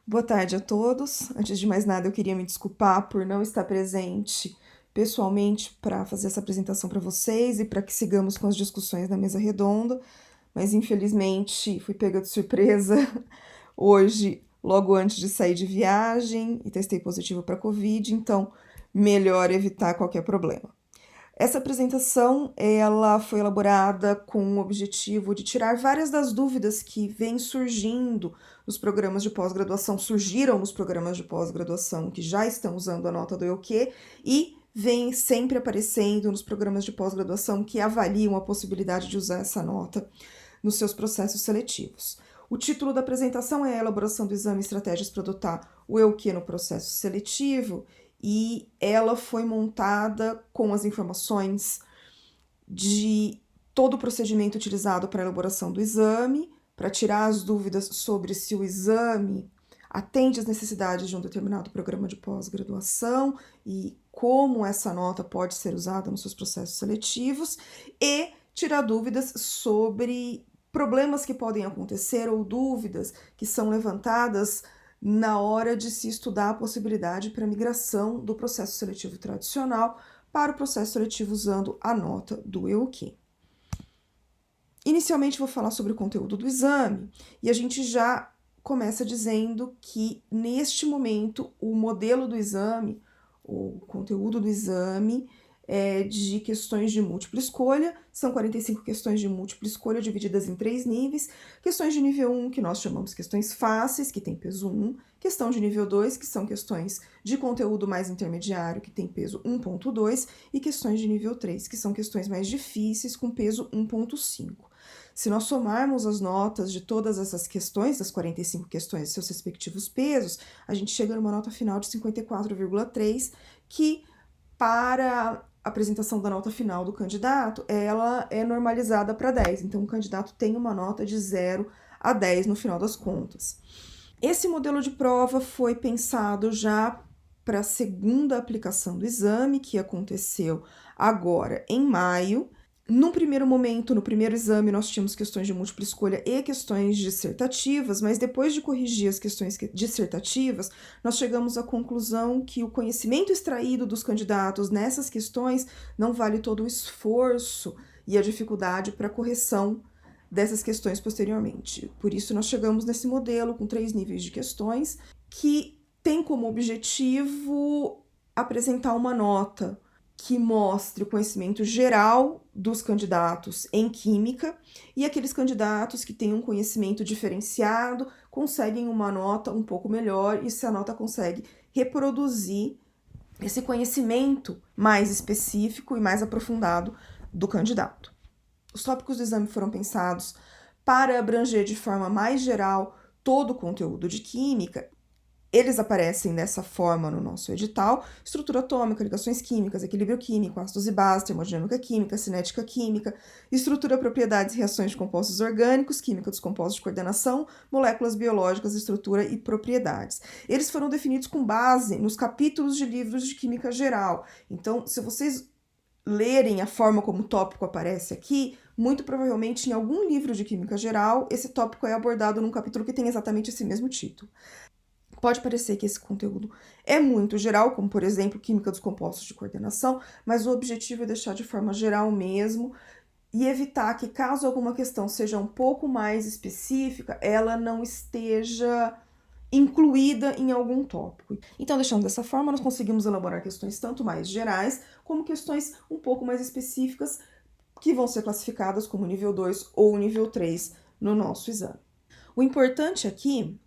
Boa tarde a todos. Antes de mais nada, eu queria me desculpar por não estar presente pessoalmente para fazer essa apresentação para vocês e para que sigamos com as discussões na mesa redonda, mas infelizmente fui pega de surpresa hoje, logo antes de sair de viagem e testei positivo para Covid, então melhor evitar qualquer problema. Essa apresentação ela foi elaborada com o objetivo de tirar várias das dúvidas que vêm surgindo nos programas de pós-graduação, surgiram nos programas de pós-graduação que já estão usando a nota do EUQ e vem sempre aparecendo nos programas de pós-graduação que avaliam a possibilidade de usar essa nota nos seus processos seletivos. O título da apresentação é a elaboração do exame e estratégias para adotar o EUQ no processo seletivo, e ela foi montada com as informações de todo o procedimento utilizado para a elaboração do exame, para tirar as dúvidas sobre se o exame atende às necessidades de um determinado programa de pós-graduação e como essa nota pode ser usada nos seus processos seletivos, e tirar dúvidas sobre problemas que podem acontecer ou dúvidas que são levantadas na hora de se estudar a possibilidade para a migração do processo seletivo tradicional para o processo seletivo usando a nota do EUQ. Inicialmente vou falar sobre o conteúdo do exame e a gente já começa dizendo que neste momento o modelo do exame, o conteúdo do exame é de questões de múltipla escolha, são 45 questões de múltipla escolha divididas em 3 níveis, questões de nível 1, que nós chamamos questões fáceis, que tem peso 1, questão de nível 2, que são questões de conteúdo mais intermediário, que tem peso 1.2, e questões de nível 3, que são questões mais difíceis, com peso 1.5. Se nós somarmos as notas de todas essas questões, das 45 questões e seus respectivos pesos, a gente chega numa nota final de 54,3, que para a apresentação da nota final do candidato, ela é normalizada para 10. Então, o candidato tem uma nota de 0 a 10 no final das contas. Esse modelo de prova foi pensado já para a segunda aplicação do exame, que aconteceu agora em maio. No primeiro momento, no primeiro exame, nós tínhamos questões de múltipla escolha e questões dissertativas, mas depois de corrigir as questões dissertativas, nós chegamos à conclusão que o conhecimento extraído dos candidatos nessas questões não vale todo o esforço e a dificuldade para a correção dessas questões posteriormente. Por isso, nós chegamos nesse modelo com 3 níveis de questões que tem como objetivo apresentar uma nota que mostre o conhecimento geral dos candidatos em química, e aqueles candidatos que têm um conhecimento diferenciado conseguem uma nota um pouco melhor, e se a nota consegue reproduzir esse conhecimento mais específico e mais aprofundado do candidato. Os tópicos do exame foram pensados para abranger de forma mais geral todo o conteúdo de química. Eles aparecem dessa forma no nosso edital: estrutura atômica, ligações químicas, equilíbrio químico, ácidos e bases, termodinâmica química, cinética química, estrutura, propriedades e reações de compostos orgânicos, química dos compostos de coordenação, moléculas biológicas, estrutura e propriedades. Eles foram definidos com base nos capítulos de livros de química geral. Então, se vocês lerem a forma como o tópico aparece aqui, muito provavelmente em algum livro de química geral, esse tópico é abordado num capítulo que tem exatamente esse mesmo título. Pode parecer que esse conteúdo é muito geral, como, por exemplo, química dos compostos de coordenação, mas o objetivo é deixar de forma geral mesmo e evitar que, caso alguma questão seja um pouco mais específica, ela não esteja incluída em algum tópico. Então, deixando dessa forma, nós conseguimos elaborar questões tanto mais gerais, como questões um pouco mais específicas, que vão ser classificadas como nível 2 ou nível 3 no nosso exame. O importante aqui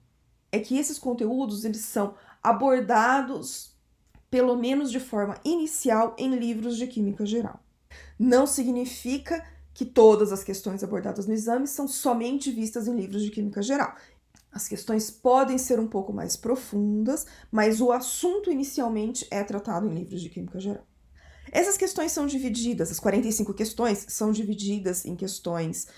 é que esses conteúdos eles são abordados, pelo menos de forma inicial, em livros de química geral. Não significa que todas as questões abordadas no exame são somente vistas em livros de química geral. As questões podem ser um pouco mais profundas, mas o assunto inicialmente é tratado em livros de química geral. Essas questões são divididas, as 45 questões são divididas em questões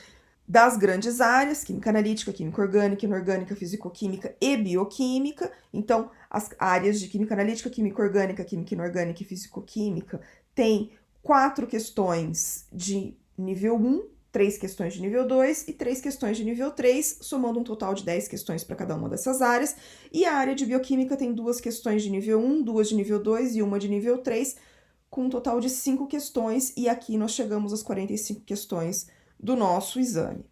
das grandes áreas: química analítica, química orgânica, inorgânica, fisicoquímica e bioquímica. Então, as áreas de química analítica, química orgânica, química inorgânica e fisicoquímica têm 4 questões de nível 1 3 questões de nível 2 e 3 questões de nível 3, somando um total de 10 questões para cada uma dessas áreas. E a área de bioquímica tem 2 questões de nível 1, 2 de nível 2 e uma de nível 3, com um total de 5 questões, e aqui nós chegamos às 45 questões do nosso exame.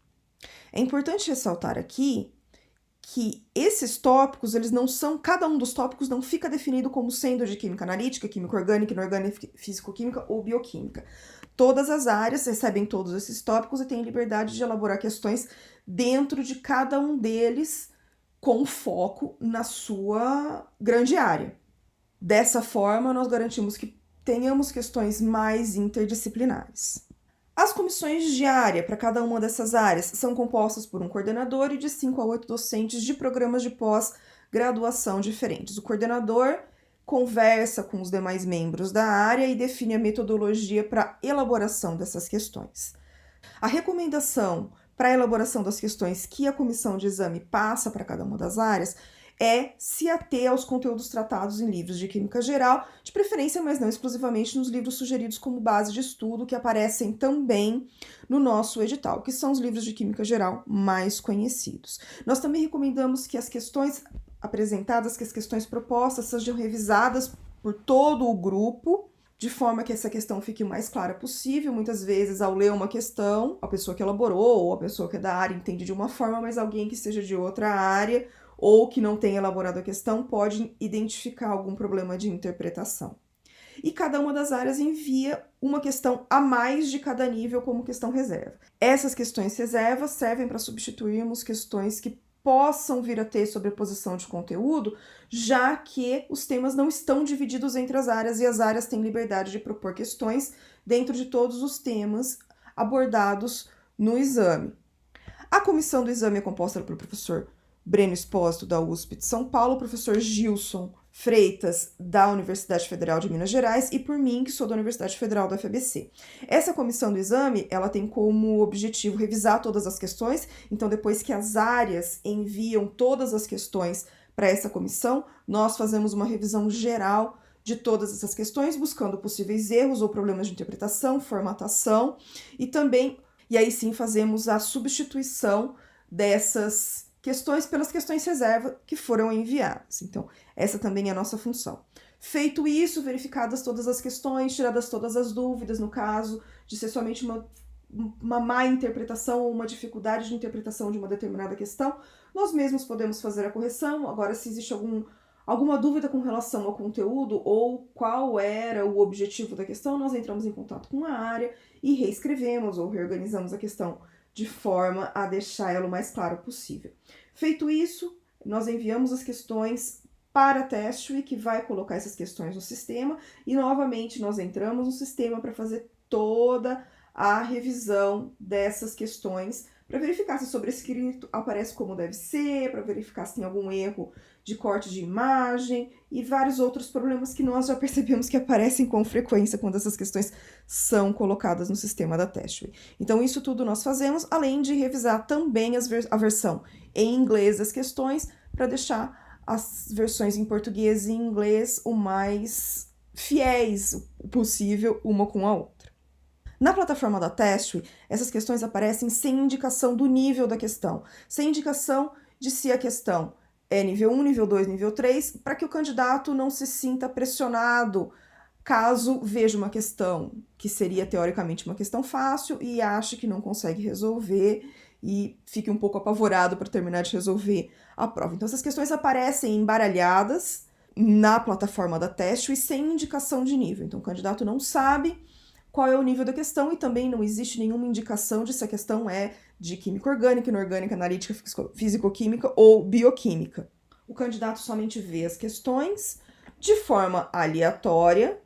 É importante ressaltar aqui que esses tópicos, eles não são, cada um dos tópicos não fica definido como sendo de química analítica, química orgânica, inorgânica, físico-química ou bioquímica. Todas as áreas recebem todos esses tópicos e têm liberdade de elaborar questões dentro de cada um deles, com foco na sua grande área. Dessa forma, nós garantimos que tenhamos questões mais interdisciplinares. As comissões de área para cada uma dessas áreas são compostas por um coordenador e de 5 a 8 docentes de programas de pós-graduação diferentes. O coordenador conversa com os demais membros da área e define a metodologia para a elaboração dessas questões. A recomendação para a elaboração das questões que a comissão de exame passa para cada uma das áreas é se ater aos conteúdos tratados em livros de química geral, de preferência, mas não exclusivamente, nos livros sugeridos como base de estudo, que aparecem também no nosso edital, que são os livros de química geral mais conhecidos. Nós também recomendamos que as questões apresentadas, que as questões propostas sejam revisadas por todo o grupo, de forma que essa questão fique o mais clara possível. Muitas vezes, ao ler uma questão, a pessoa que elaborou ou a pessoa que é da área entende de uma forma, mas alguém que seja de outra área ou que não tenha elaborado a questão pode identificar algum problema de interpretação. E cada uma das áreas envia uma questão a mais de cada nível como questão reserva. Essas questões reservas servem para substituirmos questões que possam vir a ter sobreposição de conteúdo, já que os temas não estão divididos entre as áreas e as áreas têm liberdade de propor questões dentro de todos os temas abordados no exame. A comissão do exame é composta pelo professor Breno Espósito, da USP de São Paulo, o professor Gilson Freitas, da Universidade Federal de Minas Gerais, e por mim, que sou da Universidade Federal da FABC. Essa comissão do exame, ela tem como objetivo revisar todas as questões, então depois que as áreas enviam todas as questões para essa comissão, nós fazemos uma revisão geral de todas essas questões, buscando possíveis erros ou problemas de interpretação, formatação, e aí sim fazemos a substituição dessas questões pelas questões reserva que foram enviadas. Então, essa também é a nossa função. Feito isso, verificadas todas as questões, tiradas todas as dúvidas, no caso de ser somente uma má interpretação ou uma dificuldade de interpretação de uma determinada questão, nós mesmos podemos fazer a correção. Agora, se existe alguma dúvida com relação ao conteúdo ou qual era o objetivo da questão, nós entramos em contato com a área e reescrevemos ou reorganizamos a questão de forma a deixar ela o mais claro possível. Feito isso, nós enviamos as questões para a Testway, que vai colocar essas questões no sistema, e novamente nós entramos no sistema para fazer toda a revisão dessas questões, para verificar se o sobrescrito aparece como deve ser, para verificar se tem algum erro de corte de imagem e vários outros problemas que nós já percebemos que aparecem com frequência quando essas questões são colocadas no sistema da Testway. Então, isso tudo nós fazemos, além de revisar também a versão em inglês das questões, para deixar as versões em português e em inglês o mais fiéis possível uma com a outra. Na plataforma da Testway, essas questões aparecem sem indicação do nível da questão, sem indicação de se a questão é nível 1, nível 2, nível 3, para que o candidato não se sinta pressionado caso veja uma questão que seria teoricamente uma questão fácil e ache que não consegue resolver e fique um pouco apavorado para terminar de resolver a prova. Então, essas questões aparecem embaralhadas na plataforma da Testway sem indicação de nível. Então, o candidato não sabe qual é o nível da questão e também não existe nenhuma indicação de se a questão é de química orgânica, inorgânica, analítica, físico-química ou bioquímica. O candidato somente vê as questões de forma aleatória.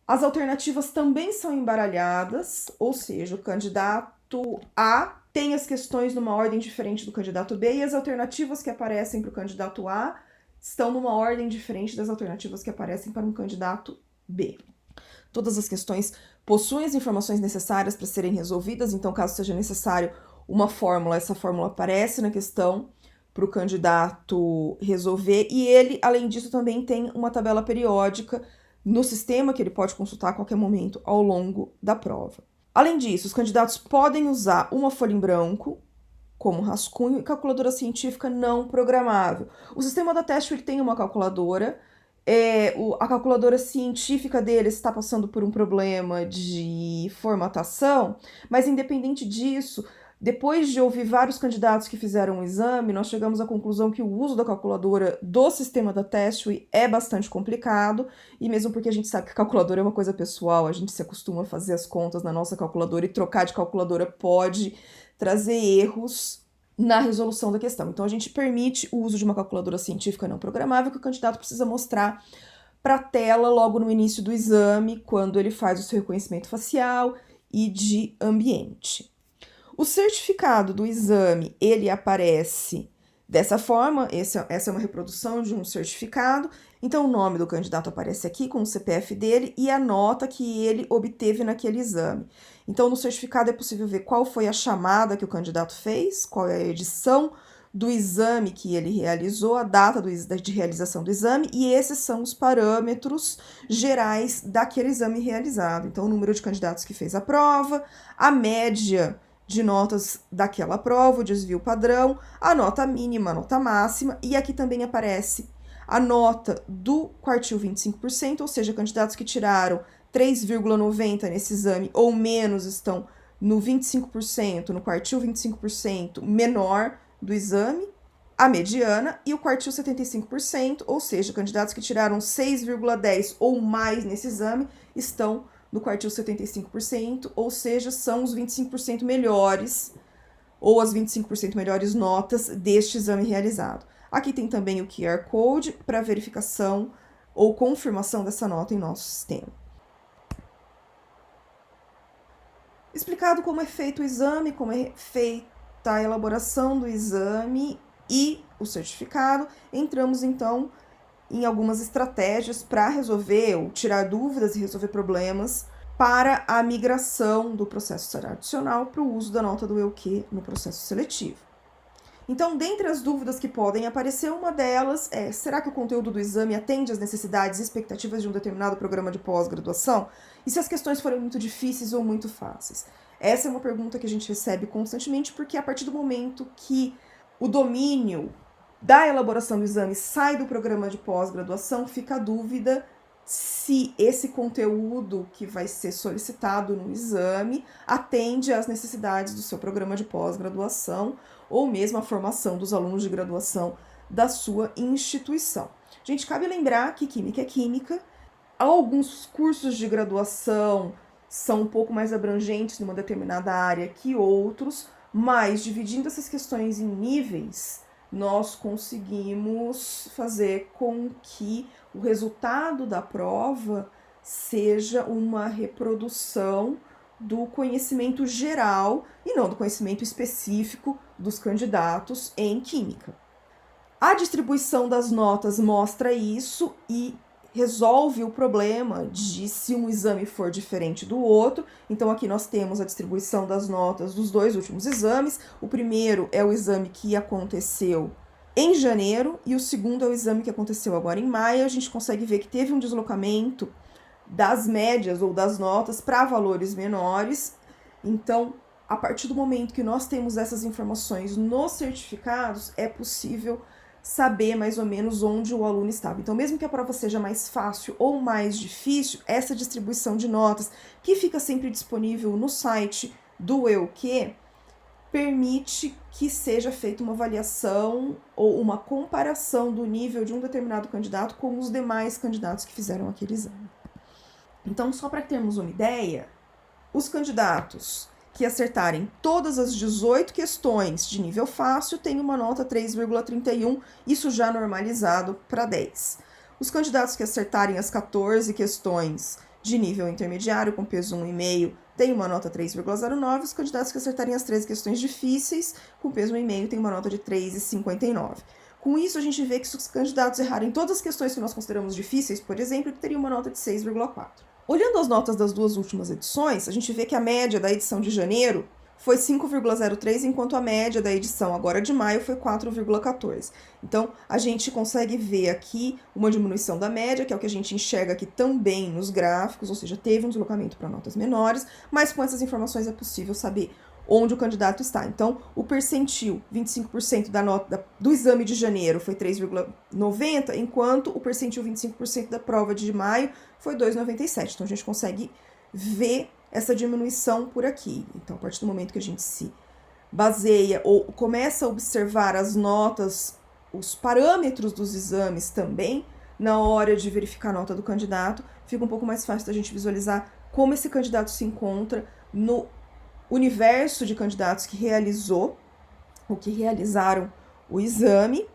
As alternativas também são embaralhadas, ou seja, o candidato A tem as questões numa ordem diferente do candidato B e as alternativas que aparecem para o candidato A estão numa ordem diferente das alternativas que aparecem para um candidato B. Todas as questões possuem as informações necessárias para serem resolvidas, então, caso seja necessário uma fórmula, essa fórmula aparece na questão para o candidato resolver, e ele, além disso, também tem uma tabela periódica no sistema que ele pode consultar a qualquer momento ao longo da prova. Além disso, os candidatos podem usar uma folha em branco como rascunho e calculadora científica não programável. O sistema da Teste ele tem uma calculadora, a calculadora científica dele está passando por um problema de formatação, mas independente disso, depois de ouvir vários candidatos que fizeram o exame, nós chegamos à conclusão que o uso da calculadora do sistema da Teste é bastante complicado, e mesmo porque a gente sabe que a calculadora é uma coisa pessoal, a gente se acostuma a fazer as contas na nossa calculadora e trocar de calculadora pode trazer erros na resolução da questão. Então, a gente permite o uso de uma calculadora científica não programável que o candidato precisa mostrar para a tela logo no início do exame, quando ele faz o seu reconhecimento facial e de ambiente. O certificado do exame, ele aparece dessa forma, essa é uma reprodução de um certificado. Então, o nome do candidato aparece aqui com o CPF dele e a nota que ele obteve naquele exame. Então, no certificado é possível ver qual foi a chamada que o candidato fez, qual é a edição do exame que ele realizou, a data de realização do exame, e esses são os parâmetros gerais daquele exame realizado. Então, o número de candidatos que fez a prova, a média de notas daquela prova, o desvio padrão, a nota mínima, a nota máxima, e aqui também aparece a nota do quartil 25%, ou seja, candidatos que tiraram 3,90 nesse exame ou menos estão no 25%, no quartil 25% menor do exame, a mediana, e o quartil 75%, ou seja, candidatos que tiraram 6,10 ou mais nesse exame estão no quartil 75%, ou seja, são os 25% melhores, ou as 25% melhores notas deste exame realizado. Aqui tem também o QR Code para verificação ou confirmação dessa nota em nosso sistema. Explicado como é feito o exame, como é feita a elaboração do exame e o certificado, entramos então em algumas estratégias para resolver ou tirar dúvidas e resolver problemas para a migração do processo adicional para o uso da nota do EUQ no processo seletivo. Então, dentre as dúvidas que podem aparecer, uma delas é: será que o conteúdo do exame atende às necessidades e expectativas de um determinado programa de pós-graduação? E se as questões forem muito difíceis ou muito fáceis? Essa é uma pergunta que a gente recebe constantemente, porque a partir do momento que o domínio da elaboração do exame sai do programa de pós-graduação, fica a dúvida se esse conteúdo que vai ser solicitado no exame atende às necessidades do seu programa de pós-graduação ou mesmo a formação dos alunos de graduação da sua instituição. Gente, cabe lembrar que química é química. Alguns cursos de graduação são um pouco mais abrangentes numa determinada área que outros, mas dividindo essas questões em níveis, nós conseguimos fazer com que o resultado da prova seja uma reprodução do conhecimento geral e não do conhecimento específico dos candidatos em química. A distribuição das notas mostra isso e resolve o problema de se um exame for diferente do outro. Então aqui nós temos a distribuição das notas dos dois últimos exames. O primeiro é o exame que aconteceu em janeiro e o segundo é o exame que aconteceu agora em maio. A gente consegue ver que teve um deslocamento das médias ou das notas para valores menores. Então, a partir do momento que nós temos essas informações nos certificados, é possível saber mais ou menos onde o aluno estava. Então, mesmo que a prova seja mais fácil ou mais difícil, essa distribuição de notas, que fica sempre disponível no site do EUQ, permite que seja feita uma avaliação ou uma comparação do nível de um determinado candidato com os demais candidatos que fizeram aquele exame. Então, só para termos uma ideia, os candidatos que acertarem todas as 18 questões de nível fácil têm uma nota 3,31, isso já normalizado para 10. Os candidatos que acertarem as 14 questões de nível intermediário com peso 1,5 têm uma nota 3,09, os candidatos que acertarem as 13 questões difíceis com peso 1,5 têm uma nota de 3,59. Com isso, a gente vê que se os candidatos errarem todas as questões que nós consideramos difíceis, por exemplo, ele teria uma nota de 6,4. Olhando as notas das duas últimas edições, a gente vê que a média da edição de janeiro foi 5,03, enquanto a média da edição agora de maio foi 4,14. Então, a gente consegue ver aqui uma diminuição da média, que é o que a gente enxerga aqui também nos gráficos, ou seja, teve um deslocamento para notas menores, mas com essas informações é possível saber onde o candidato está. Então, o percentil, 25% da nota do exame de janeiro foi 3,90, enquanto o percentil 25% da prova de maio foi 2,97. Então, a gente consegue ver essa diminuição por aqui. Então, a partir do momento que a gente se baseia ou começa a observar as notas, os parâmetros dos exames também, na hora de verificar a nota do candidato, fica um pouco mais fácil da gente visualizar como esse candidato se encontra no universo de candidatos que realizaram o exame,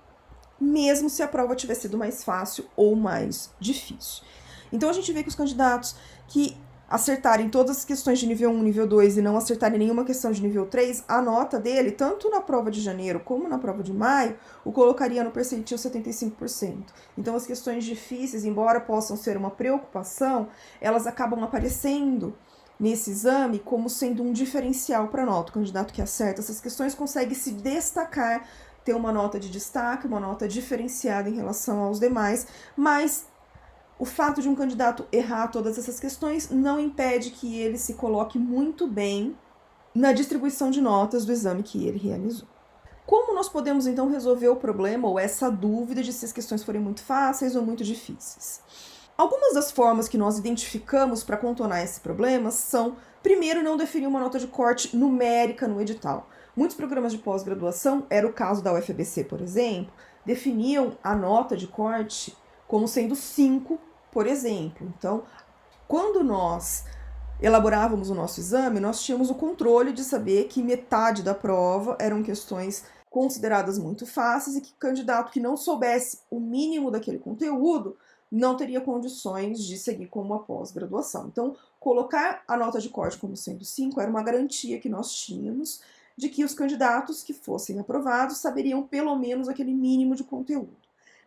mesmo se a prova tiver sido mais fácil ou mais difícil. Então, a gente vê que os candidatos que acertarem todas as questões de nível 1, nível 2 e não acertarem nenhuma questão de nível 3, a nota dele, tanto na prova de janeiro como na prova de maio, o colocaria no percentil 75%. Então, as questões difíceis, embora possam ser uma preocupação, elas acabam aparecendo nesse exame como sendo um diferencial para a nota. O candidato que acerta essas questões consegue se destacar, ter uma nota de destaque, uma nota diferenciada em relação aos demais, mas o fato de um candidato errar todas essas questões não impede que ele se coloque muito bem na distribuição de notas do exame que ele realizou. Como nós podemos, então, resolver o problema ou essa dúvida de se as questões forem muito fáceis ou muito difíceis? Algumas das formas que nós identificamos para contornar esse problema são, primeiro, não definir uma nota de corte numérica no edital. Muitos programas de pós-graduação, era o caso da UFABC, por exemplo, definiam a nota de corte como sendo 5, por exemplo. Então, quando nós elaborávamos o nosso exame, nós tínhamos o controle de saber que metade da prova eram questões consideradas muito fáceis e que o candidato que não soubesse o mínimo daquele conteúdo não teria condições de seguir com uma pós-graduação. Então, colocar a nota de corte como sendo 5 era uma garantia que nós tínhamos de que os candidatos que fossem aprovados saberiam pelo menos aquele mínimo de conteúdo.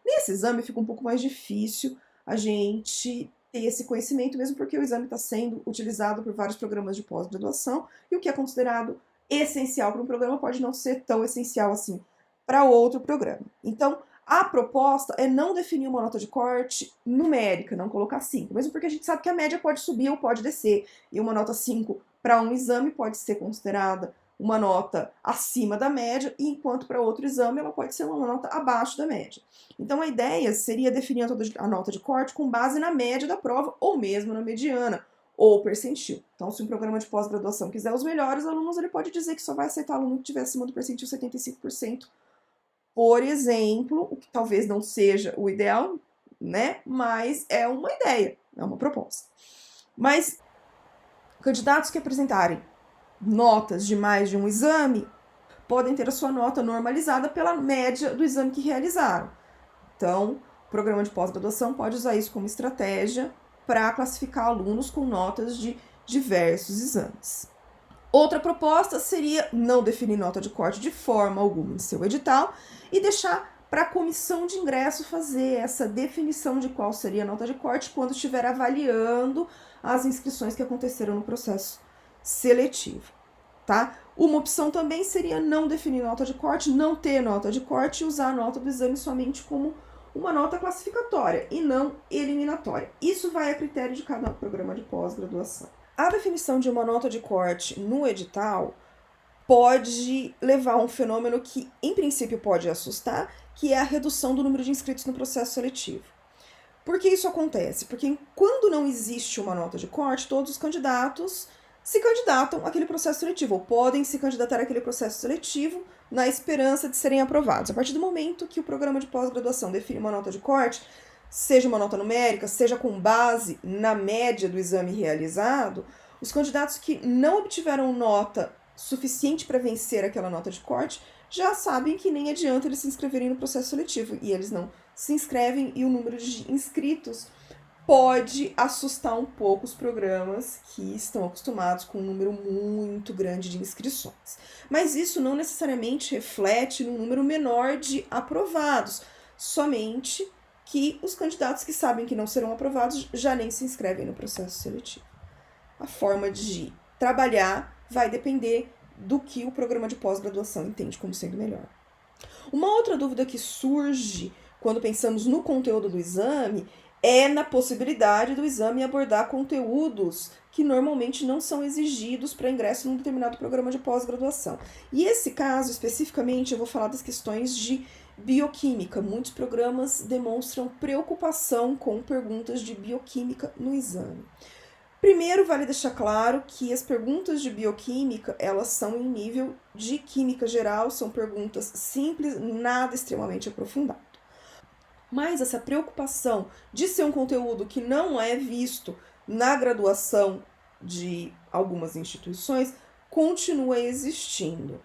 Nesse exame fica um pouco mais difícil a gente ter esse conhecimento, mesmo porque o exame está sendo utilizado por vários programas de pós-graduação, e o que é considerado essencial para um programa pode não ser tão essencial assim para outro programa. Então, a proposta é não definir uma nota de corte numérica, não colocar 5, mesmo porque a gente sabe que a média pode subir ou pode descer, e uma nota 5 para um exame pode ser considerada uma nota acima da média, enquanto para outro exame ela pode ser uma nota abaixo da média. Então a ideia seria definir a nota de corte com base na média da prova, ou mesmo na mediana, ou percentil. Então, se um programa de pós-graduação quiser os melhores alunos, ele pode dizer que só vai aceitar aluno que tiver acima do percentil 75%, por exemplo, o que talvez não seja o ideal, né? Mas é uma ideia, é uma proposta. Mas candidatos que apresentarem notas de mais de um exame podem ter a sua nota normalizada pela média do exame que realizaram. Então, o programa de pós-graduação pode usar isso como estratégia para classificar alunos com notas de diversos exames. Outra proposta seria não definir nota de corte de forma alguma em seu edital e deixar para a comissão de ingresso fazer essa definição de qual seria a nota de corte quando estiver avaliando as inscrições que aconteceram no processo seletivo, tá? Uma opção também seria não definir nota de corte, não ter nota de corte e usar a nota do exame somente como uma nota classificatória e não eliminatória. Isso vai a critério de cada programa de pós-graduação. A definição de uma nota de corte no edital pode levar a um fenômeno que, em princípio, pode assustar, que é a redução do número de inscritos no processo seletivo. Por que isso acontece? Porque quando não existe uma nota de corte, todos os candidatos se candidatam àquele processo seletivo, ou podem se candidatar àquele processo seletivo na esperança de serem aprovados. A partir do momento que o programa de pós-graduação define uma nota de corte, seja uma nota numérica, seja com base na média do exame realizado, os candidatos que não obtiveram nota suficiente para vencer aquela nota de corte já sabem que nem adianta eles se inscreverem no processo seletivo, e eles não se inscrevem, e o número de inscritos pode assustar um pouco os programas que estão acostumados com um número muito grande de inscrições. Mas isso não necessariamente reflete no número menor de aprovados, somente que os candidatos que sabem que não serão aprovados já nem se inscrevem no processo seletivo. A forma de trabalhar vai depender do que o programa de pós-graduação entende como sendo melhor. Uma outra dúvida que surge quando pensamos no conteúdo do exame é na possibilidade do exame abordar conteúdos que normalmente não são exigidos para ingresso num determinado programa de pós-graduação. E esse caso, especificamente, eu vou falar das questões de bioquímica. Muitos programas demonstram preocupação com perguntas de bioquímica no exame. Primeiro, vale deixar claro que as perguntas de bioquímica, elas são em nível de química geral, são perguntas simples, nada extremamente aprofundado. Mas essa preocupação de ser um conteúdo que não é visto na graduação de algumas instituições continua existindo.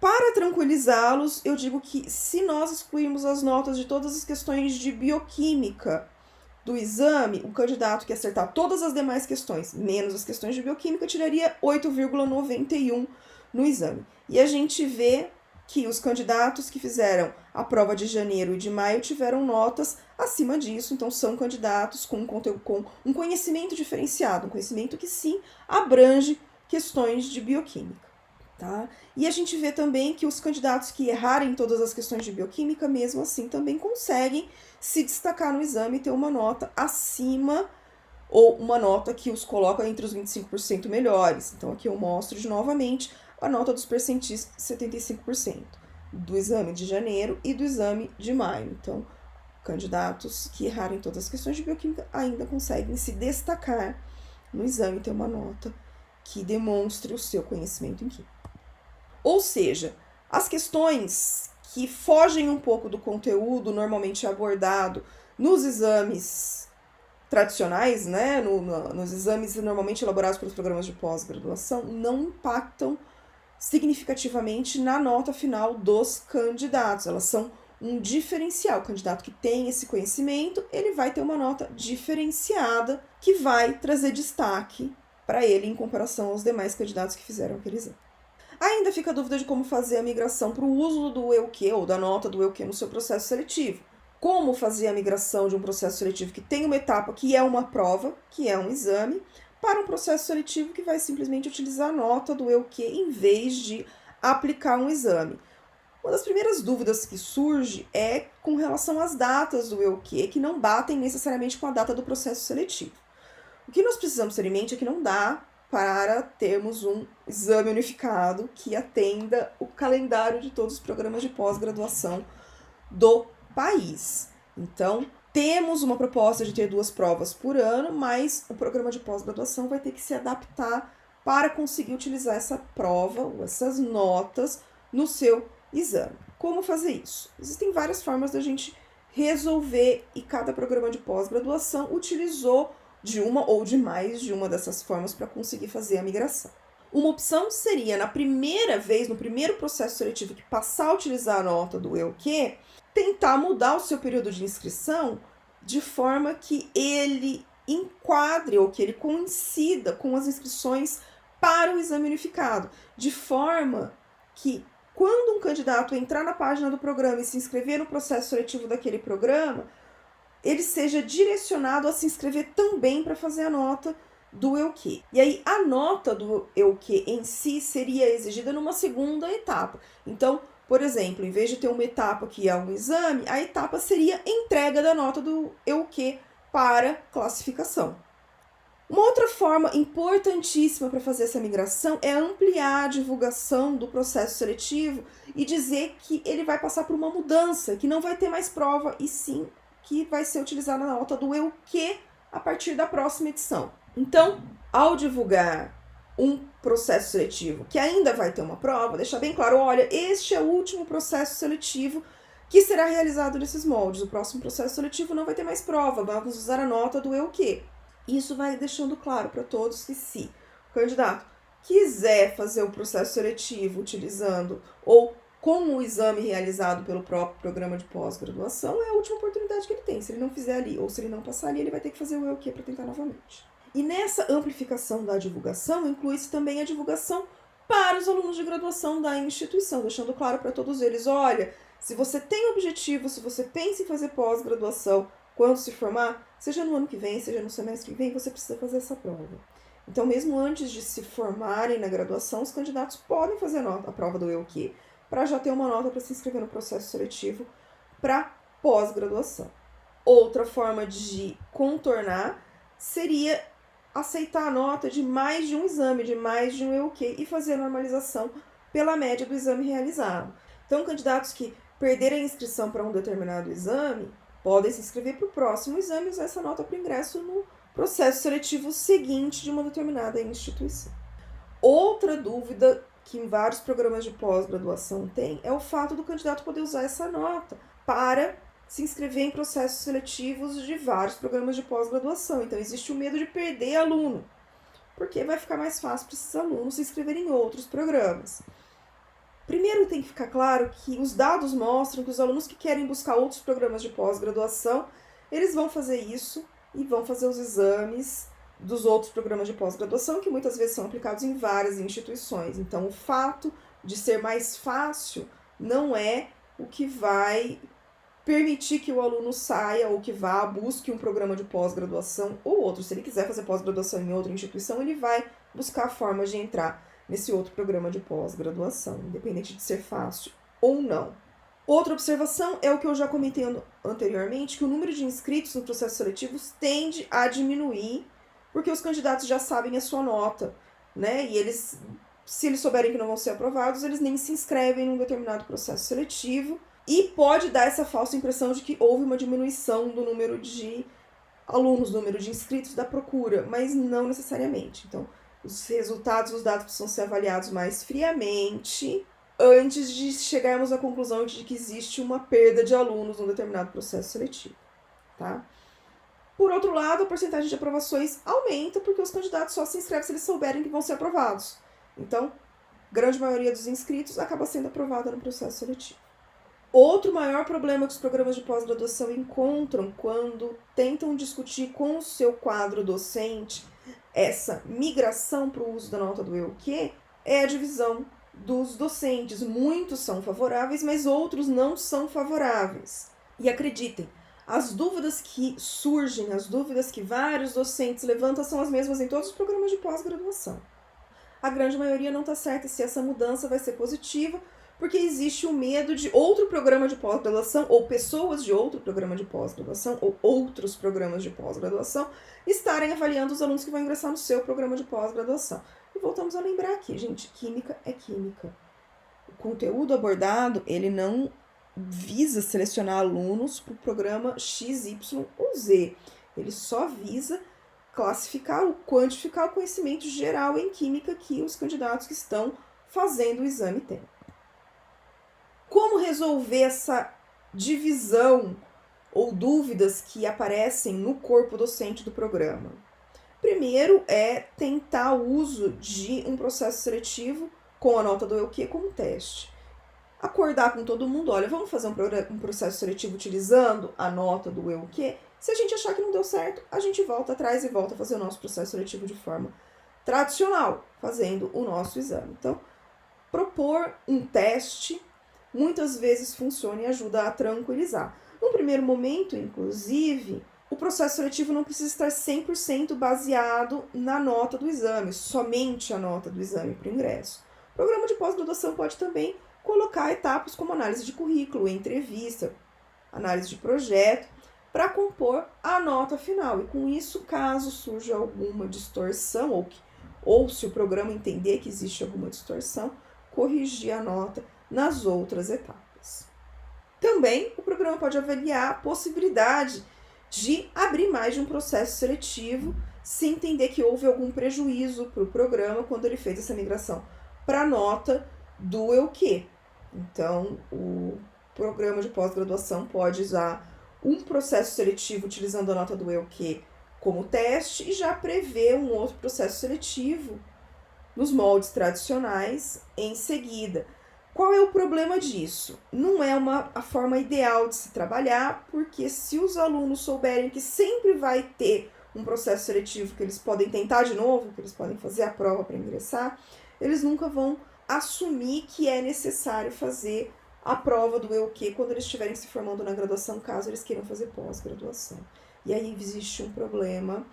Para tranquilizá-los, eu digo que se nós excluirmos as notas de todas as questões de bioquímica do exame, o candidato que acertar todas as demais questões, menos as questões de bioquímica, tiraria 8,91 no exame. E a gente vê que os candidatos que fizeram a prova de janeiro e de maio tiveram notas acima disso, então são candidatos com um conhecimento diferenciado, um conhecimento que sim abrange questões de bioquímica. Tá? E a gente vê também que os candidatos que errarem todas as questões de bioquímica, mesmo assim, também conseguem se destacar no exame e ter uma nota acima, ou uma nota que os coloca entre os 25% melhores. Então aqui eu mostro novamente a nota dos percentis 75% do exame de janeiro e do exame de maio. Então, candidatos que errarem todas as questões de bioquímica ainda conseguem se destacar no exame e ter uma nota que demonstre o seu conhecimento em química. Ou seja, as questões que fogem um pouco do conteúdo normalmente abordado nos exames tradicionais, né, nos exames normalmente elaborados pelos programas de pós-graduação, não impactam significativamente na nota final dos candidatos. Elas são um diferencial. O candidato que tem esse conhecimento, ele vai ter uma nota diferenciada que vai trazer destaque para ele em comparação aos demais candidatos que fizeram aquele exame. Ainda fica a dúvida de como fazer a migração para o uso do EUQ ou da nota do EUQ no seu processo seletivo. Como fazer a migração de um processo seletivo que tem uma etapa que é uma prova, que é um exame, para um processo seletivo que vai simplesmente utilizar a nota do EUQ em vez de aplicar um exame. Uma das primeiras dúvidas que surge é com relação às datas do EUQ, que não batem necessariamente com a data do processo seletivo. O que nós precisamos ter em mente é que não dá para termos um exame unificado que atenda o calendário de todos os programas de pós-graduação do país. Então, temos uma proposta de ter 2 provas por ano, mas o programa de pós-graduação vai ter que se adaptar para conseguir utilizar essa prova ou essas notas no seu exame. Como fazer isso? Existem várias formas da gente resolver e cada programa de pós-graduação utilizou de uma ou de mais de uma dessas formas para conseguir fazer a migração. Uma opção seria, na primeira vez, no primeiro processo seletivo que passar a utilizar a nota do EUQ, tentar mudar o seu período de inscrição de forma que ele enquadre ou que ele coincida com as inscrições para o exame unificado, de forma que quando um candidato entrar na página do programa e se inscrever no processo seletivo daquele programa, ele seja direcionado a se inscrever também para fazer a nota do EUQ. E aí a nota do EUQ em si seria exigida numa segunda etapa. Então, por exemplo, em vez de ter uma etapa que é um exame, a etapa seria entrega da nota do EUQ para classificação. Uma outra forma importantíssima para fazer essa migração é ampliar a divulgação do processo seletivo e dizer que ele vai passar por uma mudança, que não vai ter mais prova e sim que vai ser utilizada na nota do EUQ a partir da próxima edição. Então, ao divulgar um processo seletivo que ainda vai ter uma prova, deixar bem claro, olha, este é o último processo seletivo que será realizado nesses moldes. O próximo processo seletivo não vai ter mais prova, vamos usar a nota do EUQ. Isso vai deixando claro para todos que se o candidato quiser fazer o processo seletivo utilizando ou com o exame realizado pelo próprio programa de pós-graduação, é a última oportunidade que ele tem. Se ele não fizer ali ou se ele não passar ali, ele vai ter que fazer o EUQ para tentar novamente. E nessa amplificação da divulgação, inclui-se também a divulgação para os alunos de graduação da instituição, deixando claro para todos eles, olha, se você tem objetivo, se você pensa em fazer pós-graduação, quando se formar, seja no ano que vem, seja no semestre que vem, você precisa fazer essa prova. Então, mesmo antes de se formarem na graduação, os candidatos podem fazer a prova do EUQ, para já ter uma nota para se inscrever no processo seletivo para pós-graduação. Outra forma de contornar seria aceitar a nota de mais de um exame, de mais de um EUQ e fazer a normalização pela média do exame realizado. Então, candidatos que perderem a inscrição para um determinado exame podem se inscrever para o próximo exame e usar essa nota para ingresso no processo seletivo seguinte de uma determinada instituição. Outra dúvida que em vários programas de pós-graduação tem é o fato do candidato poder usar essa nota para se inscrever em processos seletivos de vários programas de pós-graduação. Então, existe o medo de perder aluno, porque vai ficar mais fácil para esses alunos se inscreverem em outros programas. Primeiro, tem que ficar claro que os dados mostram que os alunos que querem buscar outros programas de pós-graduação, eles vão fazer isso e vão fazer os exames dos outros programas de pós-graduação, que muitas vezes são aplicados em várias instituições. Então, o fato de ser mais fácil não é o que vai permitir que o aluno saia ou que vá, busque um programa de pós-graduação ou outro. Se ele quiser fazer pós-graduação em outra instituição, ele vai buscar formas de entrar nesse outro programa de pós-graduação, independente de ser fácil ou não. Outra observação é o que eu já comentei anteriormente, que o número de inscritos no processo seletivo tende a diminuir, porque os candidatos já sabem a sua nota, né? E eles, se eles souberem que não vão ser aprovados, eles nem se inscrevem num determinado processo seletivo, e pode dar essa falsa impressão de que houve uma diminuição do número de alunos, número de inscritos da procura, mas não necessariamente. Então, os resultados, os dados precisam ser avaliados mais friamente antes de chegarmos à conclusão de que existe uma perda de alunos num determinado processo seletivo, tá? Por outro lado, a porcentagem de aprovações aumenta porque os candidatos só se inscrevem se eles souberem que vão ser aprovados. Então, grande maioria dos inscritos acaba sendo aprovada no processo seletivo. Outro maior problema que os programas de pós-graduação encontram quando tentam discutir com o seu quadro docente essa migração para o uso da nota do EUQ é a divisão dos docentes. Muitos são favoráveis, mas outros não são favoráveis. E acreditem, as dúvidas que surgem, as dúvidas que vários docentes levantam são as mesmas em todos os programas de pós-graduação. A grande maioria não está certa se essa mudança vai ser positiva, porque existe o medo de outro programa de pós-graduação, ou pessoas de outro programa de pós-graduação, ou outros programas de pós-graduação, estarem avaliando os alunos que vão ingressar no seu programa de pós-graduação. E voltamos a lembrar aqui, gente, química é química. O conteúdo abordado, ele não visa selecionar alunos para o programa X, Y ou Z. Ele só visa classificar ou quantificar o conhecimento geral em química que os candidatos que estão fazendo o exame têm. Como resolver essa divisão ou dúvidas que aparecem no corpo docente do programa? Primeiro é tentar o uso de um processo seletivo com a nota do EUQ como teste. Acordar com todo mundo, olha, vamos fazer um processo seletivo utilizando a nota do EUQ? Se a gente achar que não deu certo, a gente volta atrás e volta a fazer o nosso processo seletivo de forma tradicional, fazendo o nosso exame. Então, propor um teste muitas vezes funciona e ajuda a tranquilizar. No primeiro momento, inclusive, o processo seletivo não precisa estar 100% baseado na nota do exame, somente a nota do exame para o ingresso. O programa de pós-graduação pode também colocar etapas como análise de currículo, entrevista, análise de projeto, para compor a nota final. E com isso, caso surja alguma distorção, ou se o programa entender que existe alguma distorção, corrigir a nota nas outras etapas. Também o programa pode avaliar a possibilidade de abrir mais de um processo seletivo se entender que houve algum prejuízo para o programa quando ele fez essa migração para a nota do EUQ. Então, o programa de pós-graduação pode usar um processo seletivo utilizando a nota do EUQ como teste e já prever um outro processo seletivo nos moldes tradicionais em seguida. Qual é o problema disso? Não é a forma ideal de se trabalhar, porque se os alunos souberem que sempre vai ter um processo seletivo que eles podem tentar de novo, que eles podem fazer a prova para ingressar, eles nunca vão assumir que é necessário fazer a prova do EUQ quando eles estiverem se formando na graduação, caso eles queiram fazer pós-graduação. E aí existe um problema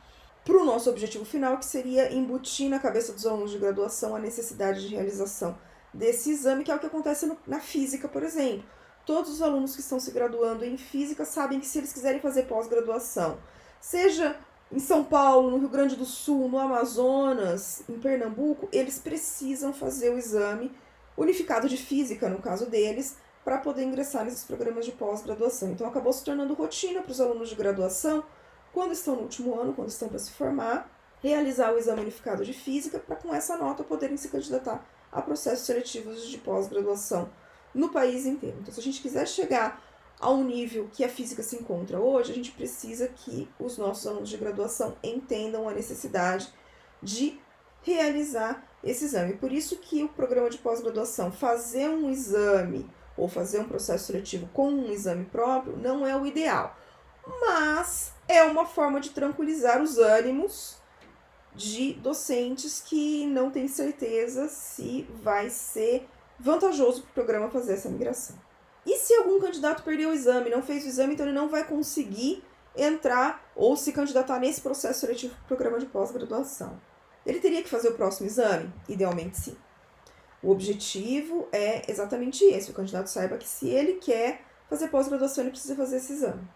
para o nosso objetivo final, que seria embutir na cabeça dos alunos de graduação a necessidade de realização desse exame, que é o que acontece na física, por exemplo. Todos os alunos que estão se graduando em física sabem que se eles quiserem fazer pós-graduação, seja em São Paulo, no Rio Grande do Sul, no Amazonas, em Pernambuco, eles precisam fazer o exame unificado de física, no caso deles, para poder ingressar nesses programas de pós-graduação. Então, acabou se tornando rotina para os alunos de graduação, quando estão no último ano, quando estão para se formar, realizar o exame unificado de física, para com essa nota poderem se candidatar a processos seletivos de pós-graduação no país inteiro. Então, se a gente quiser chegar ao nível que a física se encontra hoje, a gente precisa que os nossos alunos de graduação entendam a necessidade de realizar esse exame. Por isso que o programa de pós-graduação, fazer um exame ou fazer um processo seletivo com um exame próprio, não é o ideal. Mas é uma forma de tranquilizar os ânimos de docentes que não têm certeza se vai ser vantajoso para o programa fazer essa migração. E se algum candidato perdeu o exame, não fez o exame, então ele não vai conseguir entrar ou se candidatar nesse processo seletivo para o programa de pós-graduação. Ele teria que fazer o próximo exame? Idealmente, sim. O objetivo é exatamente esse, o candidato saiba que se ele quer fazer pós-graduação, ele precisa fazer esse exame.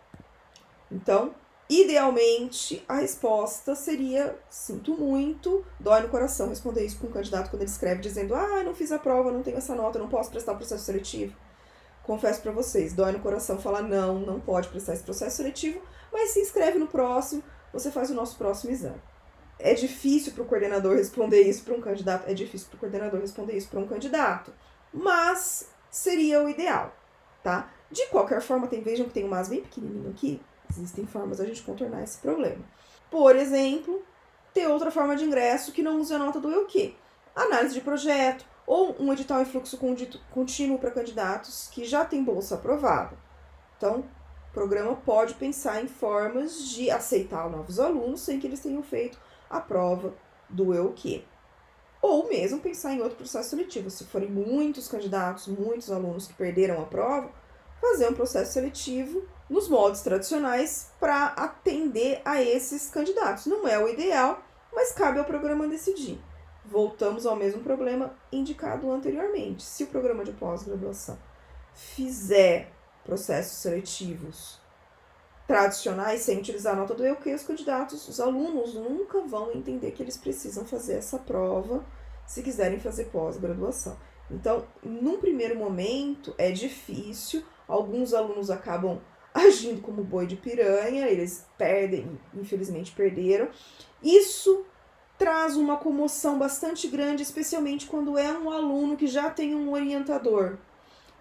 Então, idealmente, a resposta seria, sinto muito, dói no coração responder isso para um candidato quando ele escreve dizendo, não fiz a prova, não tenho essa nota, não posso prestar o processo seletivo. Confesso para vocês, dói no coração falar não pode prestar esse processo seletivo, mas se inscreve no próximo, você faz o nosso próximo exame. É difícil para o coordenador responder isso para um candidato, é difícil para o coordenador responder isso para um candidato, mas seria o ideal, tá? De qualquer forma, vejam que tem um mas bem pequenininho aqui, existem formas de a gente contornar esse problema. Por exemplo, ter outra forma de ingresso que não use a nota do EUQ. Análise de projeto ou um edital em fluxo contínuo para candidatos que já têm bolsa aprovada. Então, o programa pode pensar em formas de aceitar novos alunos sem que eles tenham feito a prova do EUQ. Ou mesmo pensar em outro processo seletivo. Se forem muitos candidatos, muitos alunos que perderam a prova, fazer um processo seletivo nos moldes tradicionais para atender a esses candidatos. Não é o ideal, mas cabe ao programa decidir. Voltamos ao mesmo problema indicado anteriormente. Se o programa de pós-graduação fizer processos seletivos tradicionais sem utilizar a nota do EUQ, os candidatos, os alunos nunca vão entender que eles precisam fazer essa prova se quiserem fazer pós-graduação. Então, num primeiro momento, é difícil, alguns alunos acabam agindo como boi de piranha, eles perdem, infelizmente perderam. Isso traz uma comoção bastante grande, especialmente quando é um aluno que já tem um orientador.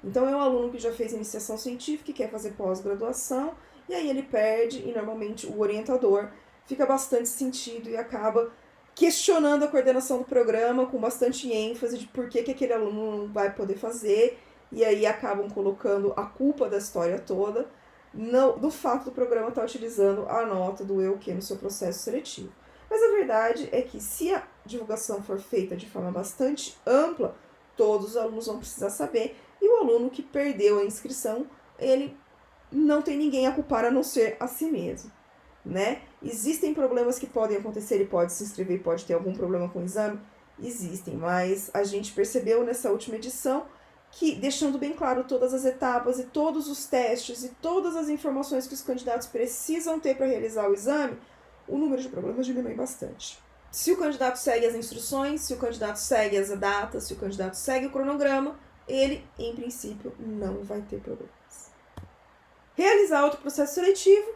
Então, é um aluno que já fez iniciação científica e quer fazer pós-graduação, e aí ele perde, e normalmente o orientador fica bastante sentido e acaba questionando a coordenação do programa com bastante ênfase de por que aquele aluno não vai poder fazer, e aí acabam colocando a culpa da história toda do fato do programa estar utilizando a nota do EUQ no seu processo seletivo. Mas a verdade é que se a divulgação for feita de forma bastante ampla, todos os alunos vão precisar saber, e o aluno que perdeu a inscrição, ele não tem ninguém a culpar a não ser a si mesmo, né? Existem problemas que podem acontecer, ele pode se inscrever, pode ter algum problema com o exame, existem, mas a gente percebeu nessa última edição que, deixando bem claro todas as etapas e todos os testes e todas as informações que os candidatos precisam ter para realizar o exame, o número de problemas diminui bastante. Se o candidato segue as instruções, se o candidato segue as datas, se o candidato segue o cronograma, ele, em princípio, não vai ter problemas. Realizar outro processo seletivo,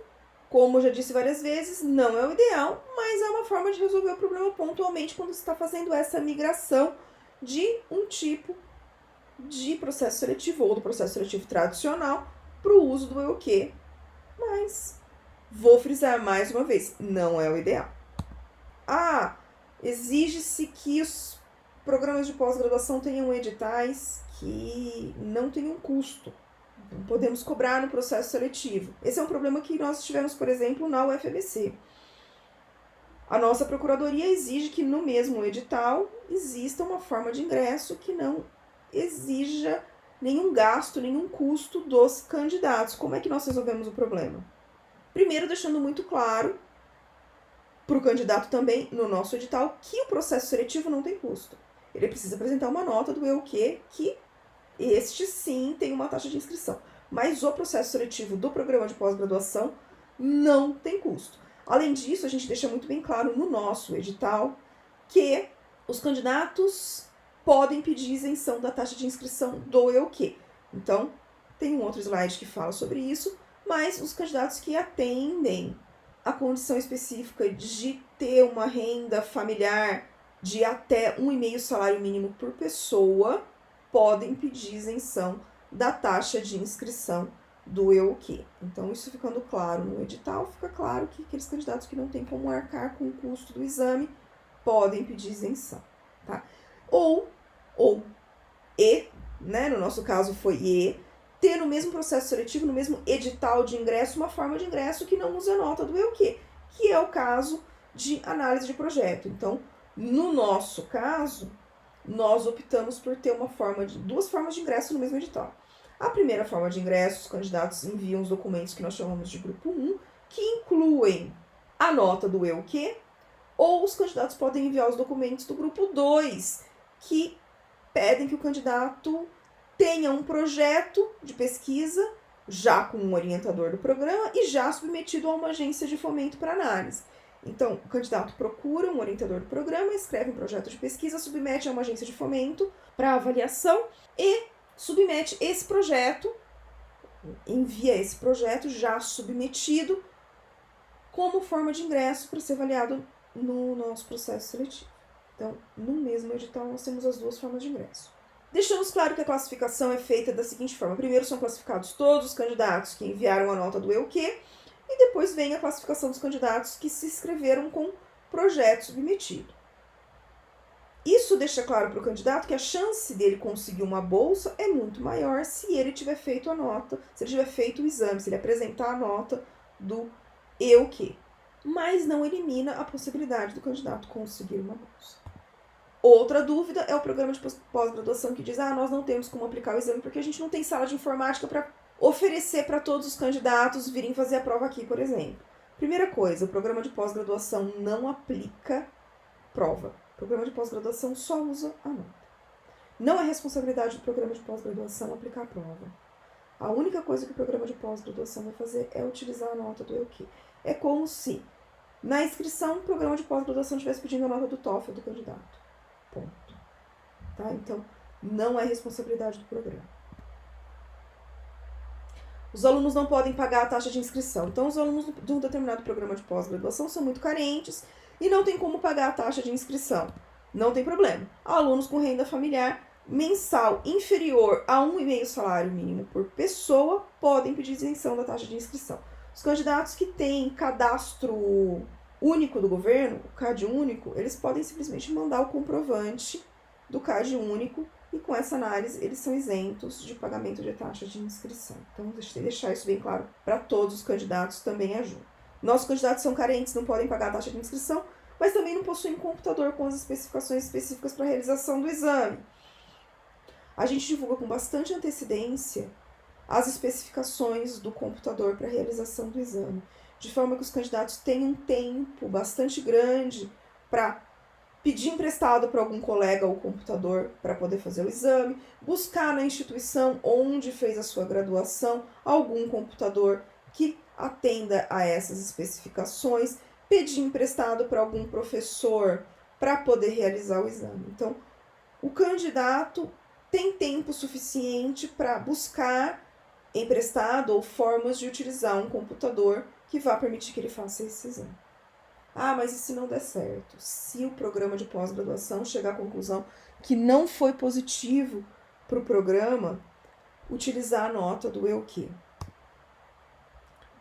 como eu já disse várias vezes, não é o ideal, mas é uma forma de resolver o problema pontualmente quando você está fazendo essa migração de um tipo de processo seletivo ou do processo seletivo tradicional para o uso do EUQ. Mas vou frisar mais uma vez, não é o ideal. Exige-se que os programas de pós-graduação tenham editais que não tenham custo. Não podemos cobrar no processo seletivo. Esse é um problema que nós tivemos, por exemplo, na UFABC. A nossa procuradoria exige que no mesmo edital exista uma forma de ingresso que não exija nenhum gasto, nenhum custo dos candidatos. Como é que nós resolvemos o problema? Primeiro, deixando muito claro para o candidato também, no nosso edital, que o processo seletivo não tem custo. Ele precisa apresentar uma nota do EUQ, que este sim tem uma taxa de inscrição. Mas o processo seletivo do programa de pós-graduação não tem custo. Além disso, a gente deixa muito bem claro no nosso edital que os candidatos podem pedir isenção da taxa de inscrição do EUQ. Então, tem um outro slide que fala sobre isso, mas os candidatos que atendem a condição específica de ter uma renda familiar de até 1,5 salário mínimo por pessoa podem pedir isenção da taxa de inscrição do EUQ. Então, isso ficando claro no edital, fica claro que aqueles candidatos que não têm como arcar com o custo do exame podem pedir isenção, tá? Né, no nosso caso foi ter no mesmo processo seletivo, no mesmo edital de ingresso, uma forma de ingresso que não use a nota do EUQ, que é o caso de análise de projeto. Então, no nosso caso, nós optamos por ter duas formas de ingresso no mesmo edital. A primeira forma de ingresso, os candidatos enviam os documentos que nós chamamos de grupo 1, que incluem a nota do EUQ, ou os candidatos podem enviar os documentos do grupo 2, que pedem que o candidato tenha um projeto de pesquisa, já com um orientador do programa e já submetido a uma agência de fomento para análise. Então, o candidato procura um orientador do programa, escreve um projeto de pesquisa, submete a uma agência de fomento para avaliação e submete esse projeto, envia esse projeto já submetido como forma de ingresso para ser avaliado no nosso processo seletivo. Então, no mesmo edital, nós temos as duas formas de ingresso. Deixamos claro que a classificação é feita da seguinte forma. Primeiro são classificados todos os candidatos que enviaram a nota do EUQ e depois vem a classificação dos candidatos que se inscreveram com projeto submetido. Isso deixa claro para o candidato que a chance dele conseguir uma bolsa é muito maior se ele tiver feito a nota, se ele tiver feito o exame, se ele apresentar a nota do EUQ. Mas não elimina a possibilidade do candidato conseguir uma bolsa. Outra dúvida é o programa de pós-graduação que diz: nós não temos como aplicar o exame porque a gente não tem sala de informática para oferecer para todos os candidatos virem fazer a prova aqui, por exemplo. Primeira coisa, o programa de pós-graduação não aplica prova. O programa de pós-graduação só usa a nota. Não é responsabilidade do programa de pós-graduação aplicar a prova. A única coisa que o programa de pós-graduação vai fazer é utilizar a nota do EUQ. É como se, na inscrição, o programa de pós-graduação estivesse pedindo a nota do TOEFL do candidato. Ponto. Tá? Então, não é responsabilidade do programa. Os alunos não podem pagar a taxa de inscrição. Então, os alunos de um determinado programa de pós-graduação são muito carentes e não tem como pagar a taxa de inscrição. Não tem problema. Alunos com renda familiar mensal inferior a 1,5 salário mínimo por pessoa podem pedir isenção da taxa de inscrição. Os candidatos que têm cadastro único do governo, o CAD único, eles podem simplesmente mandar o comprovante do CAD único e com essa análise eles são isentos de pagamento de taxa de inscrição. Então, deixar isso bem claro para todos os candidatos também ajuda. Nossos candidatos são carentes, não podem pagar a taxa de inscrição, mas também não possuem computador com as especificações específicas para a realização do exame. A gente divulga com bastante antecedência as especificações do computador para a realização do exame, de forma que os candidatos tenham um tempo bastante grande para pedir emprestado para algum colega o computador para poder fazer o exame, buscar na instituição onde fez a sua graduação algum computador que atenda a essas especificações, pedir emprestado para algum professor para poder realizar o exame. Então, o candidato tem tempo suficiente para buscar emprestado ou formas de utilizar um computador que vá permitir que ele faça esse exame. Mas e se não der certo? Se o programa de pós-graduação chegar à conclusão que não foi positivo para o programa, utilizar a nota do EUQ.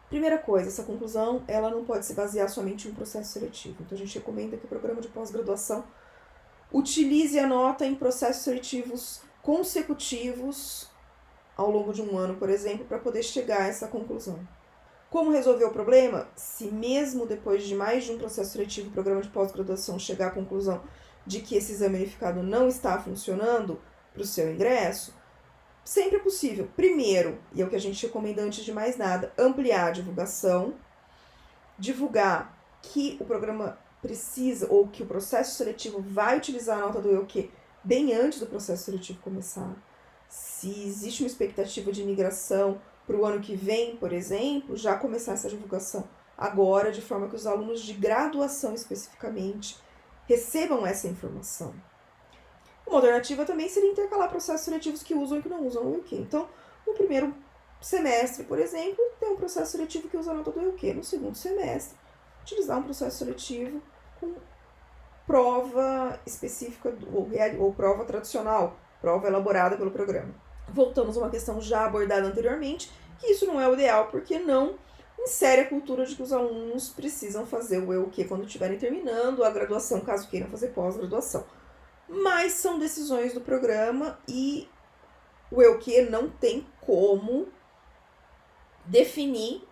Primeira coisa, essa conclusão ela não pode se basear somente em um processo seletivo. Então, a gente recomenda que o programa de pós-graduação utilize a nota em processos seletivos consecutivos ao longo de um ano, por exemplo, para poder chegar a essa conclusão. Como resolver o problema? Se mesmo depois de mais de um processo seletivo, o programa de pós-graduação chegar à conclusão de que esse exame unificado não está funcionando para o seu ingresso, sempre é possível. Primeiro, e é o que a gente recomenda antes de mais nada, ampliar a divulgação, divulgar que o programa precisa, ou que o processo seletivo vai utilizar a nota do EUQ bem antes do processo seletivo começar. Se existe uma expectativa de migração para o ano que vem, por exemplo, já começar essa divulgação agora, de forma que os alunos de graduação especificamente recebam essa informação. Uma alternativa também seria intercalar processos seletivos que usam e que não usam o EUQ. Então, no primeiro semestre, por exemplo, tem um processo seletivo que usa a nota do EUQ. No segundo semestre, utilizar um processo seletivo com prova específica ou prova tradicional, prova elaborada pelo programa. Voltamos a uma questão já abordada anteriormente, que isso não é o ideal, porque não insere a cultura de que os alunos precisam fazer o EUQ quando estiverem terminando a graduação, caso queiram fazer pós-graduação. Mas são decisões do programa e o EUQ não tem como definir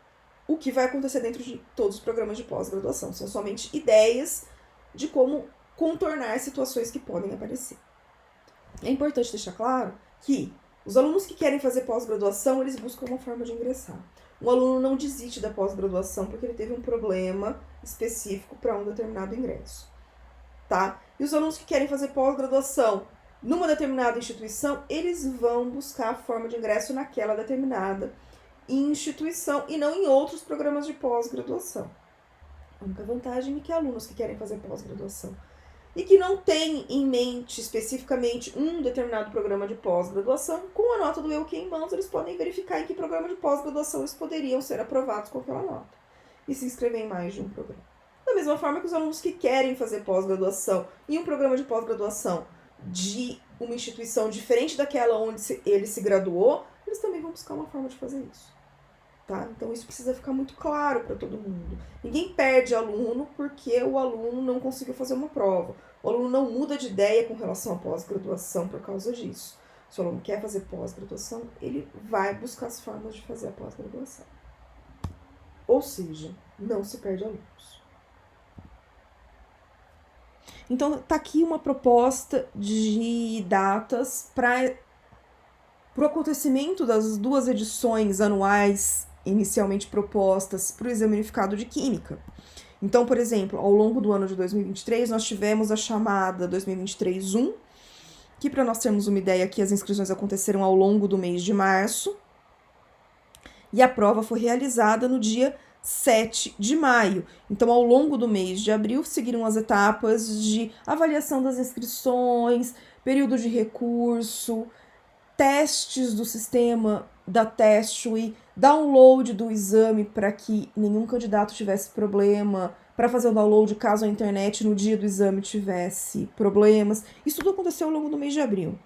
o que vai acontecer dentro de todos os programas de pós-graduação. São somente ideias de como contornar situações que podem aparecer. É importante deixar claro que os alunos que querem fazer pós-graduação, eles buscam uma forma de ingressar. Um aluno não desiste da pós-graduação porque ele teve um problema específico para um determinado ingresso, tá? E os alunos que querem fazer pós-graduação numa determinada instituição, eles vão buscar a forma de ingresso naquela determinada instituição e não em outros programas de pós-graduação. A única vantagem é que alunos que querem fazer pós-graduação e que não têm em mente especificamente um determinado programa de pós-graduação, com a nota do EUQ em mãos, eles podem verificar em que programa de pós-graduação eles poderiam ser aprovados com aquela nota e se inscrever em mais de um programa. Da mesma forma que os alunos que querem fazer pós-graduação em um programa de pós-graduação de uma instituição diferente daquela onde ele se graduou, eles também vão buscar uma forma de fazer isso. Tá? Então isso precisa ficar muito claro para todo mundo. Ninguém perde aluno porque o aluno não conseguiu fazer uma prova. O aluno não muda de ideia com relação à pós-graduação por causa disso. Se o aluno quer fazer pós-graduação, ele vai buscar as formas de fazer a pós-graduação. Ou seja, não se perde alunos. Então tá aqui uma proposta de datas para o acontecimento das 2 edições anuais inicialmente propostas para o Exame Unificado de Química. Então, por exemplo, ao longo do ano de 2023, nós tivemos a chamada 2023-1, que, para nós termos uma ideia aqui, as inscrições aconteceram ao longo do mês de março, e a prova foi realizada no dia 7 de maio. Então, ao longo do mês de abril, seguiram as etapas de avaliação das inscrições, período de recurso, testes do sistema da Testway, download do exame para que nenhum candidato tivesse problema para fazer o download caso a internet no dia do exame tivesse problemas. Isso tudo aconteceu ao longo do mês de abril.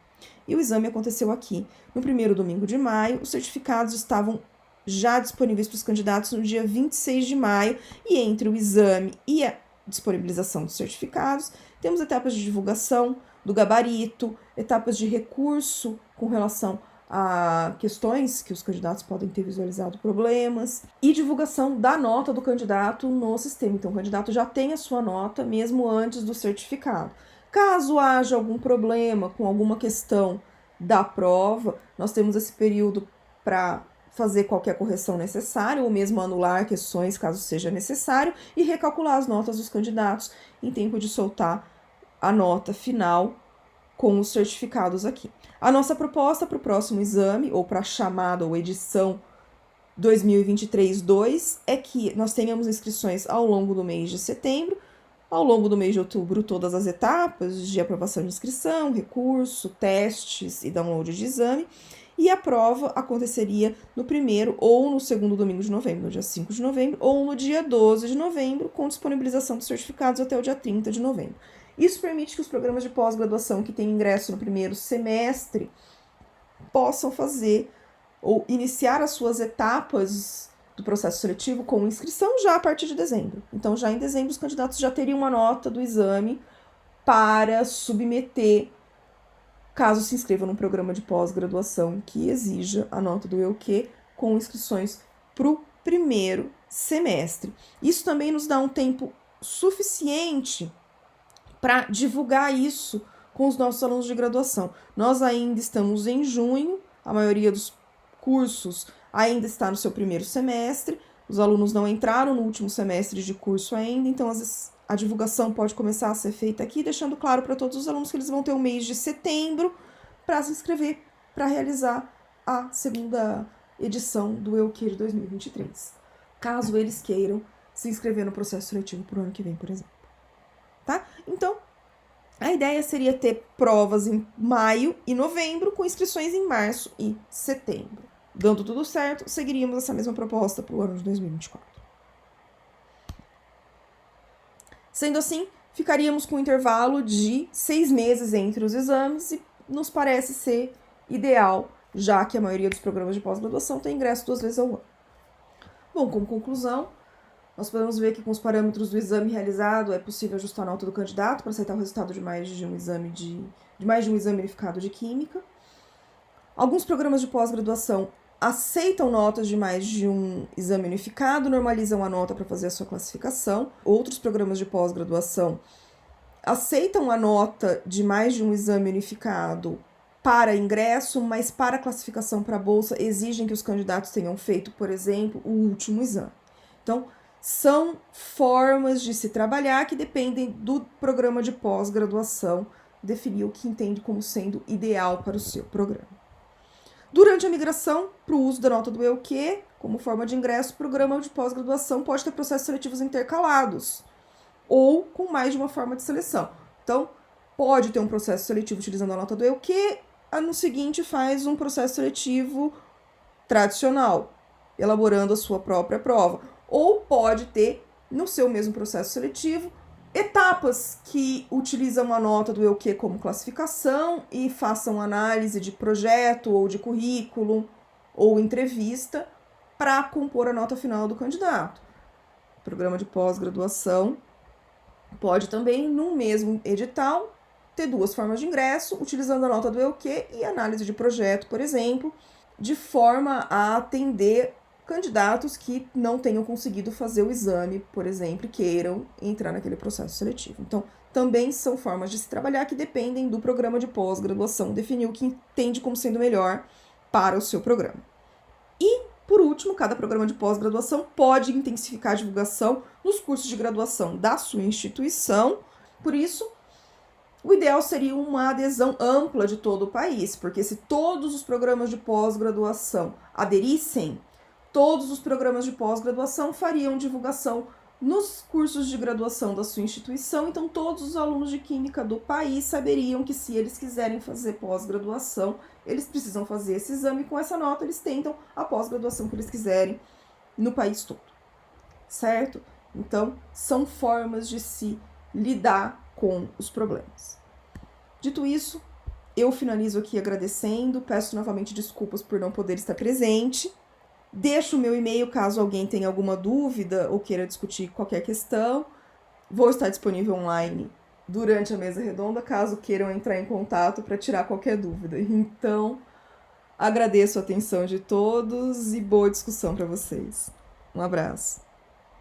E o exame aconteceu aqui. No primeiro domingo de maio, os certificados estavam já disponíveis para os candidatos no dia 26 de maio, e entre o exame e a disponibilização dos certificados, temos etapas de divulgação do gabarito, etapas de recurso com relação a questões que os candidatos podem ter visualizado problemas, e divulgação da nota do candidato no sistema. Então, o candidato já tem a sua nota mesmo antes do certificado. Caso haja algum problema com alguma questão da prova, nós temos esse período para fazer qualquer correção necessária, ou mesmo anular questões caso seja necessário, e recalcular as notas dos candidatos em tempo de soltar a nota final com os certificados aqui. A nossa proposta para o próximo exame, ou para a chamada ou edição 2023-2, é que nós tenhamos inscrições ao longo do mês de setembro, ao longo do mês de outubro, todas as etapas de aprovação de inscrição, recurso, testes e download de exame, e a prova aconteceria no primeiro ou no segundo domingo de novembro, no dia 5 de novembro, ou no dia 12 de novembro, com disponibilização dos certificados até o dia 30 de novembro. Isso permite que os programas de pós-graduação que têm ingresso no primeiro semestre possam fazer ou iniciar as suas etapas do processo seletivo com inscrição já a partir de dezembro. Então, já em dezembro, os candidatos já teriam uma nota do exame para submeter, caso se inscrevam num programa de pós-graduação que exija a nota do EUQ com inscrições para o primeiro semestre. Isso também nos dá um tempo suficiente para divulgar isso com os nossos alunos de graduação. Nós ainda estamos em junho, a maioria dos cursos ainda está no seu primeiro semestre, Os alunos não entraram no último semestre de curso ainda, então a divulgação pode começar a ser feita aqui, deixando claro para todos os alunos que eles vão ter o mês de setembro para se inscrever, para realizar a segunda edição do EUQ de 2023. Caso eles queiram se inscrever no processo seletivo para o ano que vem, por exemplo. Tá? Então, a ideia seria ter provas em maio e novembro, com inscrições em março e setembro. Dando tudo certo, seguiríamos essa mesma proposta para o ano de 2024. Sendo assim, ficaríamos com um intervalo de 6 meses entre os exames e nos parece ser ideal, já que a maioria dos programas de pós-graduação tem ingresso 2 vezes ao ano. Bom, como conclusão, nós podemos ver que com os parâmetros do exame realizado é possível ajustar a nota do candidato para aceitar o resultado de mais de um exame unificado de química. Alguns programas de pós-graduação aceitam notas de mais de um exame unificado, normalizam a nota para fazer a sua classificação. Outros programas de pós-graduação aceitam a nota de mais de um exame unificado para ingresso, mas para classificação para a bolsa exigem que os candidatos tenham feito, por exemplo, o último exame. Então, são formas de se trabalhar que dependem do programa de pós-graduação definir o que entende como sendo ideal para o seu programa. Durante a migração para o uso da nota do EUQ, como forma de ingresso, o programa de pós-graduação pode ter processos seletivos intercalados ou com mais de uma forma de seleção. Então, pode ter um processo seletivo utilizando a nota do EUQ, no seguinte faz um processo seletivo tradicional, elaborando a sua própria prova. Ou pode ter, no seu mesmo processo seletivo, etapas que utilizam a nota do EUQ como classificação e façam análise de projeto ou de currículo ou entrevista para compor a nota final do candidato. O programa de pós-graduação pode também, no mesmo edital, ter 2 formas de ingresso, utilizando a nota do EUQ e análise de projeto, por exemplo, de forma a atender candidatos que não tenham conseguido fazer o exame, por exemplo, e queiram entrar naquele processo seletivo. Então, também são formas de se trabalhar que dependem do programa de pós-graduação, definir o que entende como sendo melhor para o seu programa. E, por último, cada programa de pós-graduação pode intensificar a divulgação nos cursos de graduação da sua instituição. Por isso, o ideal seria uma adesão ampla de todo o país, porque se todos os programas de pós-graduação aderissem, todos os programas de pós-graduação fariam divulgação nos cursos de graduação da sua instituição, então todos os alunos de química do país saberiam que se eles quiserem fazer pós-graduação, eles precisam fazer esse exame, com essa nota eles tentam a pós-graduação que eles quiserem no país todo, certo? Então, são formas de se lidar com os problemas. Dito isso, eu finalizo aqui agradecendo, peço novamente desculpas por não poder estar presente. Deixo o meu e-mail caso alguém tenha alguma dúvida ou queira discutir qualquer questão. Vou estar disponível online durante a mesa redonda, caso queiram entrar em contato para tirar qualquer dúvida. Então, agradeço a atenção de todos e boa discussão para vocês. Um abraço.